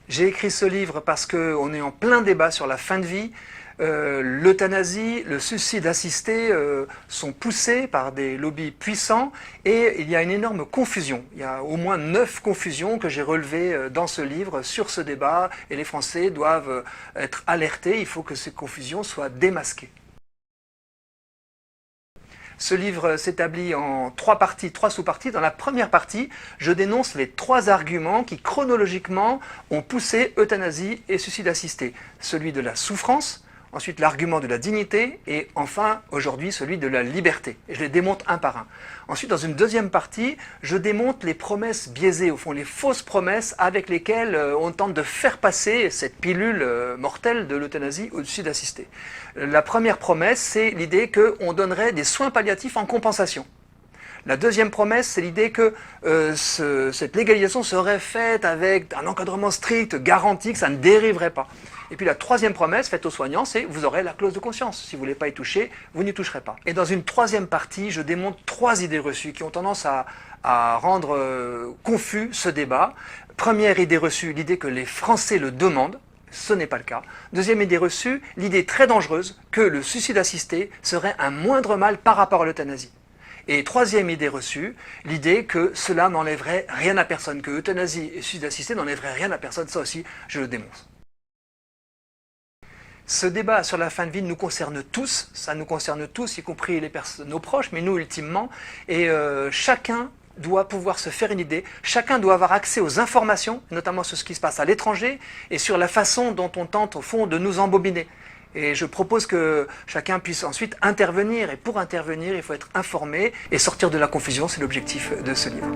J'ai écrit ce livre parce qu'on est en plein débat sur la fin de vie. L'euthanasie, le suicide assisté sont poussés par des lobbies puissants et il y a une énorme confusion. Il y a au moins 9 confusions que j'ai relevées dans ce livre sur ce débat et les Français doivent être alertés. Il faut que ces confusions soient démasquées. Ce livre s'établit en 3 parties, 3 sous-parties. Dans la première partie, je dénonce les 3 arguments qui, chronologiquement, ont poussé euthanasie et suicide assisté. Celui de la souffrance, ensuite l'argument de la dignité, et enfin, aujourd'hui, celui de la liberté. Et je les démonte un par un. Ensuite, dans une deuxième partie, je démonte les promesses biaisées, au fond, les fausses promesses avec lesquelles on tente de faire passer cette pilule mortelle de l'euthanasie au suicide assisté. La première promesse, c'est l'idée qu'on donnerait des soins palliatifs en compensation. La deuxième promesse, c'est l'idée que cette légalisation serait faite avec un encadrement strict, garanti, que ça ne dériverait pas. Et puis la troisième promesse faite aux soignants, c'est vous aurez la clause de conscience. Si vous ne voulez pas y toucher, vous n'y toucherez pas. Et dans une troisième partie, je démontre 3 idées reçues qui ont tendance à rendre confus ce débat. Première idée reçue, l'idée que les Français le demandent. Ce n'est pas le cas. Deuxième idée reçue, l'idée très dangereuse que le suicide assisté serait un moindre mal par rapport à l'euthanasie. Et troisième idée reçue, l'idée que cela n'enlèverait rien à personne, que euthanasie et suicide assisté n'enlèveraient rien à personne, ça aussi, je le démontre. Ce débat sur la fin de vie nous concerne tous, ça nous concerne tous, y compris nos proches, mais nous ultimement, et chacun doit pouvoir se faire une idée, chacun doit avoir accès aux informations, notamment sur ce qui se passe à l'étranger, et sur la façon dont on tente au fond de nous embobiner. Et je propose que chacun puisse ensuite intervenir, et pour intervenir, il faut être informé et sortir de la confusion, c'est l'objectif de ce livre.